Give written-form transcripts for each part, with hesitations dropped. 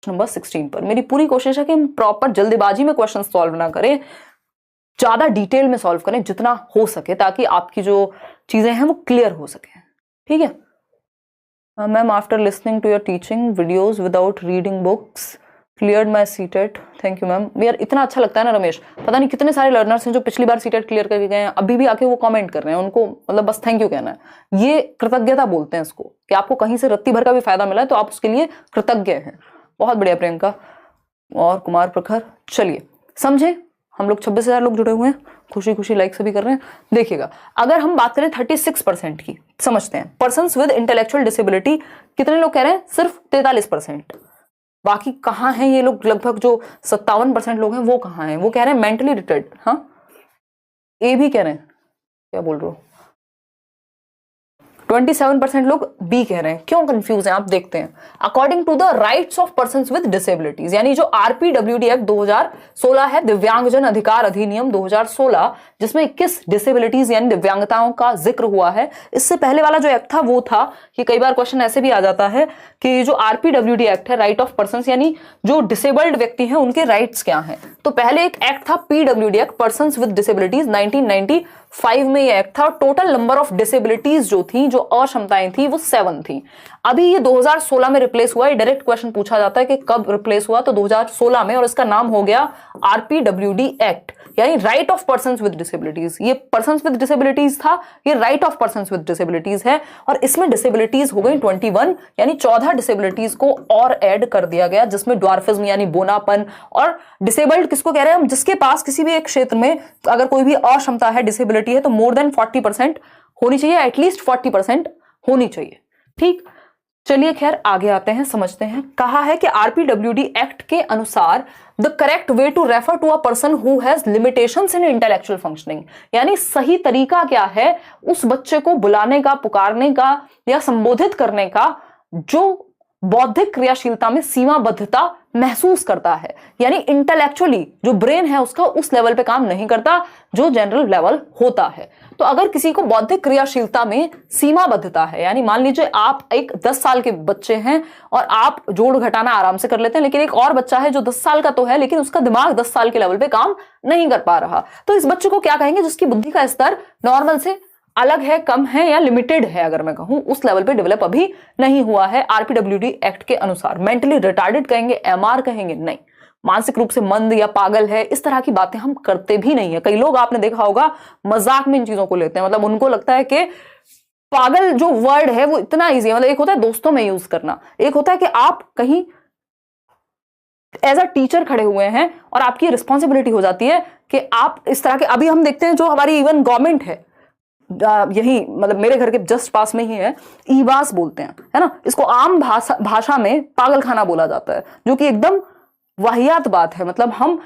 Number 16 पर। मेरी पूरी कोशिश है कि हम प्रॉपर जल्दबाजी में क्वेश्चन सॉल्व ना करें, ज्यादा डिटेल में सॉल्व करें जितना हो सके, ताकि आपकी जो चीजें हैं वो क्लियर हो सके। ठीक है ma'am, after listening to your teaching videos without reading books cleared my CTET, thank you ma'am. यार इतना अच्छा लगता है ना रमेश, पता नहीं कितने सारे लर्नर्स हैं जो पिछली बार सीटेट क्लियर करके गए हैं, अभी भी आके वो कमेंट कर रहे हैं, उनको मतलब बस थैंक यू कहना है। ये कृतज्ञता बोलते हैं इसको, कि आपको कहीं से रत्ती भर का भी फायदा मिला है तो आप उसके लिए कृतज्ञ हैं। बहुत बढ़िया प्रियंका और कुमार प्रखर। चलिए समझे, हम लोग 26,000 लोग जुड़े हुए हैं, खुशी खुशी लाइक सभी कर रहे हैं। देखिएगा, अगर हम बात करें 36% की, समझते हैं पर्सन्स विद इंटेलेक्चुअल डिसेबिलिटी, कितने लोग कह रहे हैं? सिर्फ 43%। बाकी कहाँ हैं ये लोग? लगभग जो 57% लोग हैं वो कहाँ हैं? वो कह रहे हैं मेंटली रिटार्डेड। हाँ, ए भी कह रहे हैं, क्या बोल रहे हो? 27% लोग बी कह रहे हैं। क्यों कंफ्यूज हैं आप? देखते हैं। According to the rights of persons with disabilities, यानी जो आरपीडब्ल्यूडी एक्ट 2016 है, दिव्यांगजन अधिकार अधिनियम 2016, जिसमें 21 डिसेबिलिटीज यानी दिव्यांगताओं का जिक्र हुआ है। इससे पहले वाला जो एक्ट था वो था कि कई बार क्वेश्चन ऐसे भी आ जाता है कि जो आरपीडब्ल्यूडी एक्ट है, राइट ऑफ पर्सन्स, यानी जो डिसेबल्ड व्यक्ति हैं उनके राइट्स क्या हैं। तो पहले एक एक्ट था PWD act, persons with disabilities, 1995 में ये एक्ट था। टोटल नंबर ऑफ डिसेबिलिटीज जो थी, जो अक्षमताएं थी, वो 7 थी। अभी ये 2016 में रिप्लेस हुआ है। डायरेक्ट क्वेश्चन पूछा जाता है कि कब रिप्लेस हुआ, तो 2016 में, और इसका नाम हो गया आरपीडब्ल्यूडी एक्ट, यानी right of persons with disabilities. ये पर्सन्स विद डिसेबिलिटीज था, ये right of persons with disabilities है, और इसमें डिसेबिलिटीज हो गई 21, यानी 14 डिसेबिलिटीज को और ऐड कर दिया गया, जिसमें ड्वार्फिज्म यानी बोनापन, और डिसेबल्ड किसको कह रहे हैं हम? जिसके पास किसी भी एक क्षेत्र में अगर कोई भी अक्षमता है, डिसेबिलिटी है, तो मोर देन 40% होनी चाहिए, एटलीस्ट 40% होनी चाहिए। ठीक, चलिए खैर आगे आते हैं, समझते हैं। कहा है कि आरपीडब्ल्यूडी एक्ट के अनुसार the correct way to refer to a person who has limitations in intellectual functioning, यानी सही तरीका क्या है उस बच्चे को बुलाने का, पुकारने का या संबोधित करने का जो बौद्धिक क्रियाशीलता में सीमाबद्धता महसूस करता है, यानी इंटेलेक्चुअली जो ब्रेन है उसका उस लेवल पे काम नहीं करता जो जनरल लेवल होता है। तो अगर किसी को बौद्धिक क्रियाशीलता में सीमाबद्धता है, यानी मान लीजिए आप एक 10 साल के बच्चे हैं और आप जोड़ घटाना आराम से कर लेते हैं, लेकिन एक और बच्चा है जो 10 साल का तो है लेकिन उसका दिमाग 10 साल के लेवल पे काम नहीं कर पा रहा, तो इस बच्चे को क्या कहेंगे? जिसकी बुद्धि का स्तर नॉर्मल से अलग है, कम है या लिमिटेड है, अगर मैं कहूं उस लेवल पे डेवलप अभी नहीं हुआ है आरपीडब्ल्यूडी एक्ट के अनुसार। मेंटली रिटार्डेड कहेंगे, एमआर कहेंगे? नहीं, मानसिक रूप से मंद या पागल है, इस तरह की बातें हम करते भी नहीं है। कई लोग आपने देखा होगा मजाक में इन चीजों को लेते हैं, मतलब उनको लगता है कि पागल जो वर्ड है वो इतना ईजी है। मतलब एक होता है दोस्तों में यूज करना, एक होता है कि आप कहीं एज अ टीचर खड़े हुए हैं और आपकी रिस्पॉन्सिबिलिटी हो जाती है कि आप इस तरह के, अभी हम देखते हैं जो हमारी इवन गवर्नमेंट है, यही मतलब मेरे घर के जस्ट पास में ही है, ईवास बोलते हैं, है ना, इसको आम भाषा में पागल खाना बोला जाता है, जो कि एकदम वाहियात बात है। मतलब हम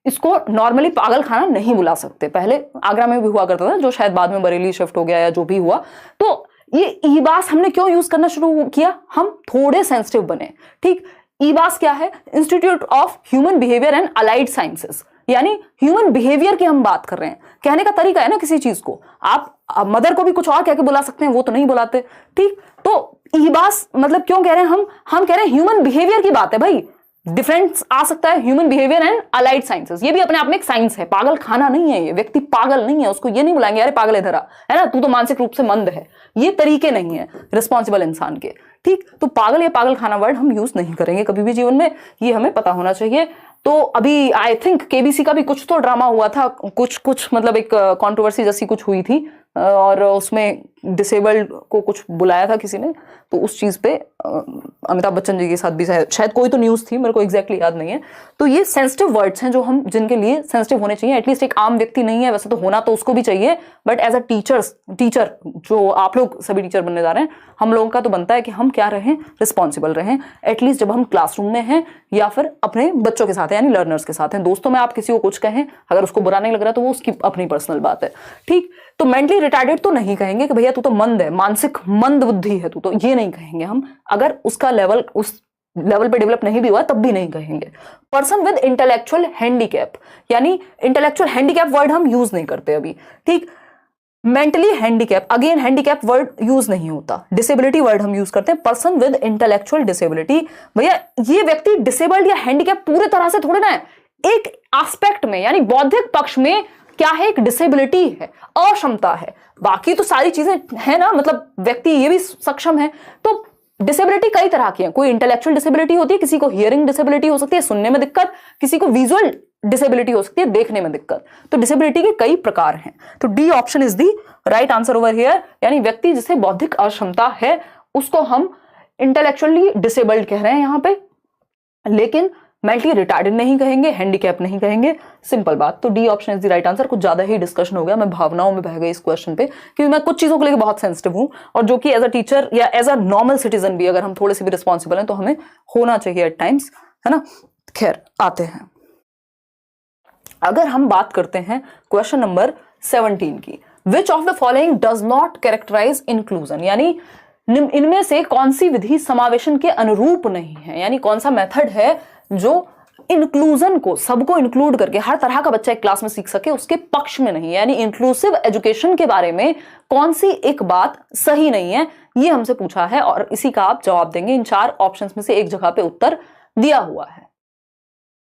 इसको नॉर्मली पागल खाना नहीं बुला सकते। पहले आगरा में भी हुआ करता था, जो शायद बाद में बरेली शिफ्ट हो गया या जो भी हुआ। तो ये ईवास हमने क्यों यूज करना शुरू किया? हम थोड़े सेंसिटिव बने। ठीक, ईवास क्या है? Institute of human behaviour and allied sciences, यानी ह्यूमन बिहेवियर की हम बात कर रहे हैं। कहने का तरीका है ना किसी चीज को, आप मदर को भी कुछ और कह के बुला सकते हैं, वो तो नहीं बुलाते। ठीक, तो ईबास मतलब क्यों कह रहे हैं हम कह रहे हैं ह्यूमन बिहेवियर की बात है भाई। डिफरेंस आ सकता है human behaviour and allied sciences, ये भी अपने आप में एक साइंस है। पागल खाना नहीं है, ये व्यक्ति पागल नहीं है, उसको ये नहीं बुलाएंगे अरे पागल इधर आ, है ना, तू तो मानसिक रूप से मंद है। ये तरीके नहीं है रिस्पॉन्सिबल इंसान के। ठीक, तो पागल या पागल खाना वर्ड हम यूज नहीं करेंगे कभी भी जीवन में, ये हमें पता होना चाहिए। तो अभी आई थिंक केबीसी का भी कुछ तो ड्रामा हुआ था, कुछ मतलब एक कंट्रोवर्सी जैसी कुछ हुई थी, और उसमें डिसेबल्ड को कुछ बुलाया था किसी ने, तो उस चीज पे अमिताभ बच्चन जी के साथ भी शायद कोई तो न्यूज थी, मेरे को एग्जैक्टली याद नहीं है। तो ये सेंसिटिव वर्ड्स हैं जो हम, जिनके लिए सेंसिटिव होने चाहिए। एटलीस्ट एक आम व्यक्ति नहीं है, वैसे तो होना तो उसको भी चाहिए, बट एज अ टीचर जो आप लोग सभी टीचर बनने जा रहे हैं, हम लोगों का तो बनता है कि हम क्या रहें, रिस्पॉन्सिबल रहें। एटलीस्ट जब हम क्लासरूम में हैं या फिर अपने बच्चों के साथ हैं, यानी लर्नर्स के साथ हैं। दोस्तों में आप किसी को कुछ कहें, अगर उसको बुरा नहीं लग रहा तो वो उसकी अपनी पर्सनल बात है। ठीक, तो मेंटली रिटार्डेड तो नहीं कहेंगे कि भैया तू तो मंद है, मानसिक मंद बुद्धि है तू तो, ये नहीं कहेंगे हम। अगर उसका लेवल उस लेवल पे डेवलप नहीं भी हुआ तब भी नहीं कहेंगे। पर्सन विद इंटेलेक्चुअल हैंडीकैप, यानी इंटेलेक्चुअल हैंडीकैप वर्ड हम यूज नहीं करते अभी। ठीक, mentally handicap, again handicap word use नहीं होता, डिसेबिलिटी वर्ड हम यूज करते हैं, पर्सन विद इंटेलेक्चुअल डिसेबिलिटी। भैया ये व्यक्ति डिसेबल्ड या हैंडीकैप पूरे तरह से थोड़े ना है, एक एस्पेक्ट में यानी बौद्धिक पक्ष में क्या है, एक डिसेबिलिटी है, अक्षमता है, बाकी तो सारी चीजें है ना, मतलब व्यक्ति ये भी सक्षम है। तो डिसेबिलिटी कई तरह की है, कोई इंटेलेक्चुअल डिसेबिलिटी होती है, किसी को हियरिंग डिसेबिलिटी हो सकती है, सुनने में दिक्कत, किसी को विजुअल डिसेबिलिटी हो सकती है, देखने में दिक्कत। तो डिसेबिलिटी के कई प्रकार हैं। तो D option is the right answer over here, यानी व्यक्ति जिसे बौद्धिक अक्षमता है उसको हम इंटेलेक्चुअली डिसेबल्ड कह रहे हैं यहां पे, लेकिन मेंटली रिटार्डेड नहीं कहेंगे, हैंडीकैप नहीं कहेंगे, सिंपल बात। तो D option is the right answer. कुछ ज्यादा ही डिस्कशन हो गया, मैं भावनाओं में बह गई इस क्वेश्चन पे, क्योंकि मैं कुछ चीजों को लेकर बहुत सेंसिटिव हूं, और जो कि एज अ टीचर या एज अ नॉर्मल सिटीजन भी अगर हम थोड़े से भी रिस्पॉन्सिबल हैं तो हमें होना चाहिए एट टाइम्स, है ना। खैर आते हैं, अगर हम बात करते हैं क्वेश्चन नंबर 17 की, which of the following does not characterize inclusion, यानी इनमें से कौन सी विधि समावेशन के अनुरूप नहीं है, यानी कौन सा मेथड है जो इंक्लूजन को, सबको इंक्लूड करके हर तरह का बच्चा एक क्लास में सीख सके, उसके पक्ष में नहीं है, यानी इंक्लूसिव एजुकेशन के बारे में कौन सी एक बात सही नहीं है, ये हमसे पूछा है और इसी का आप जवाब देंगे। इन 4 ऑप्शंस में से एक जगह पे उत्तर दिया हुआ है।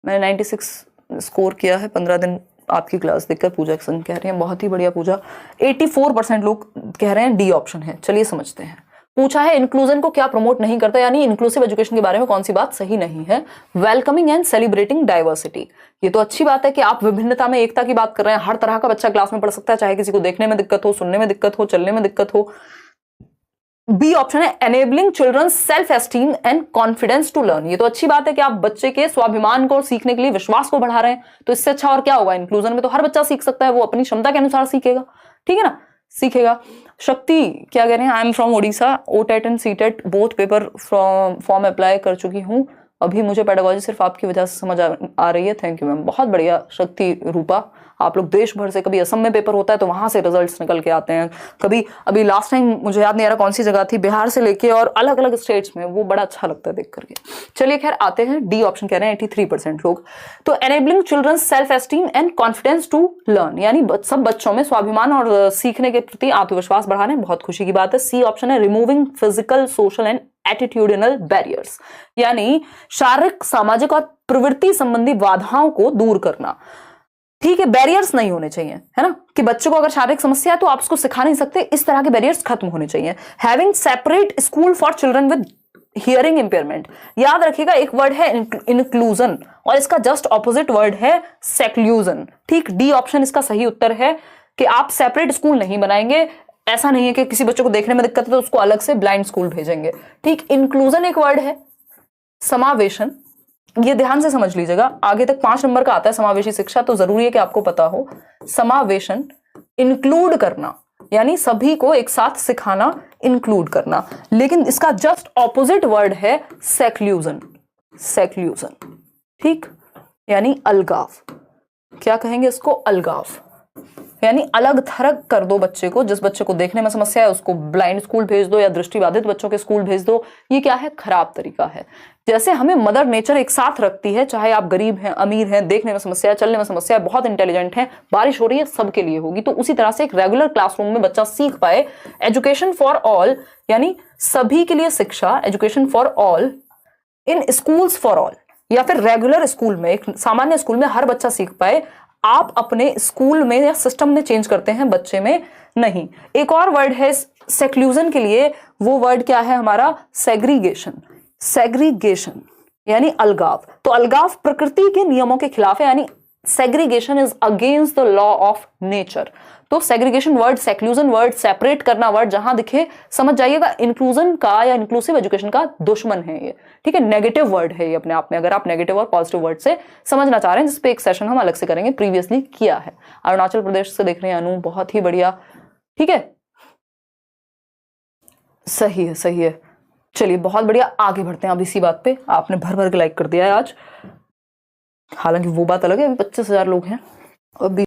मैंने 96 स्कोर किया है 15 दिन आपकी क्लास देखकर, पूजा संग कह रहे हैं बहुत ही बढ़िया पूजा। 84% लोग कह रहे हैं डी ऑप्शन है। चलिए समझते हैं, पूछा है इंक्लूजन को क्या प्रमोट नहीं करता, यानी इंक्लूसिव एजुकेशन के बारे में कौन सी बात सही नहीं है। वेलकमिंग एंड सेलिब्रेटिंग डाइवर्सिटी, ये तो अच्छी बात है कि आप विभिन्नता में एकता की बात कर रहे हैं, हर तरह का बच्चा क्लास में पढ़ सकता है, चाहे किसी को देखने में दिक्कत हो, सुनने में दिक्कत हो, चलने में दिक्कत हो। बी ऑप्शन है enabling children self esteem and confidence to learn, ये तो अच्छी बात है कि आप बच्चे के स्वाभिमान को सीखने के लिए विश्वास को बढ़ा रहे हैं, तो इससे अच्छा और क्या होगा। इंक्लूजन में तो हर बच्चा सीख सकता है, वो अपनी क्षमता के अनुसार सीखेगा, ठीक है ना, सीखेगा। शक्ति क्या कह रहे हैं, I am from Odisha, OTET and CTET both paper form apply कर चुकी हूँ, अभी मुझे पेडागोजी सिर्फ आपकी वजह से समझ आ रही है। थैंक यू मैम, बहुत बढ़िया शक्ति रूपा। आप लोग देश भर से, कभी असम में पेपर होता है तो वहां से रिजल्ट्स निकल के आते हैं, कभी अभी लास्ट टाइम मुझे याद नहीं आ रहा कौन सी जगह थी, बिहार से लेके और अलग अलग स्टेट्स में, वो बड़ा अच्छा लगता है देख करके। चलिए खैर आते हैं, डी ऑप्शन कह रहे हैं 83% लोग। तो enabling children self esteem and confidence to learn, यानी सब बच्चों में स्वाभिमान और सीखने के प्रति आत्मविश्वास बढ़ाने, बहुत खुशी की बात है। सी ऑप्शन है removing physical social and attitudinal barriers, यानी शारीरिक सामाजिक और प्रवृत्ति संबंधी बाधाओं को दूर करना। ठीक है, बैरियर्स नहीं होने चाहिए, है ना, कि बच्चों को अगर शारीरिक समस्या है तो आप उसको सिखा नहीं सकते, इस तरह के बैरियर्स खत्म होने चाहिए। Having separate school for children with hearing impairment, याद रखिएगा एक वर्ड है इंक्लूजन और इसका जस्ट ऑपोजिट वर्ड है सेक्लूजन। ठीक, डी ऑप्शन इसका सही उत्तर है कि आप सेपरेट स्कूल नहीं बनाएंगे, ऐसा नहीं है कि किसी बच्चों को देखने में दिक्कत है तो उसको अलग से ब्लाइंड स्कूल भेजेंगे। ठीक, इंक्लूजन एक वर्ड है, समावेशन, ये ध्यान से समझ लीजिएगा, आगे तक 5 नंबर का आता है समावेशी शिक्षा, तो जरूरी है कि आपको पता हो। समावेशन, इंक्लूड करना, यानी सभी को एक साथ सिखाना, इंक्लूड करना, लेकिन इसका जस्ट ऑपोजिट वर्ड है सेक्लूजन। सेक्लूजन, ठीक, यानी अलगाव। क्या कहेंगे इसको, अलगाव, यानी अलग थलग कर दो बच्चे को। जिस बच्चे को देखने में समस्या है उसको ब्लाइंड स्कूल भेज दो या दृष्टिबाधित बच्चों के स्कूल भेज दो, ये क्या है, खराब तरीका है। जैसे हमें मदर नेचर एक साथ रखती है, चाहे आप गरीब हैं, अमीर हैं, देखने में समस्या है, चलने में समस्या है, बहुत इंटेलिजेंट है, बारिश हो रही है, सबके लिए होगी, तो उसी तरह से एक रेगुलर क्लासरूम में बच्चा सीख पाए। एजुकेशन फॉर ऑल, यानी सभी के लिए शिक्षा, education for all in schools for all, या फिर रेगुलर स्कूल में, एक सामान्य स्कूल में हर बच्चा सीख पाए। आप अपने स्कूल में या सिस्टम में चेंज करते हैं, बच्चे में नहीं। एक और वर्ड है सेक्लूजन के लिए, वो वर्ड क्या है हमारा, सेग्रीगेशन। सेग्रीगेशन यानी अलगाव, तो अलगाव प्रकृति के नियमों के खिलाफ है, यानी segregation is against the law of nature. तो segregation word, seclusion word, separate करना वर्ड जहां दिखे समझ जाइएगा, इंक्लूजन का या इंक्लूसिव एजुकेशन का दुश्मन है ये। ठीक है, नेगेटिव वर्ड है ये अपने आप में, अगर आप नेगेटिव और पॉजिटिव वर्ड से समझना चाह रहे हैं, जिसपे एक सेशन हम अलग से करेंगे, प्रीवियसली किया है। अरुणाचल प्रदेश से देख रहे हैं अनु, बहुत ही बढ़िया, ठीक है, सही है, सही है। चलिए बहुत बढ़िया, आगे बढ़ते हैं अब इसी बात पे। आपने भर भर के लाइक कर दिया है आज, हालांकि वो बात अलग है, अभी 25,000 लोग हैं, अभी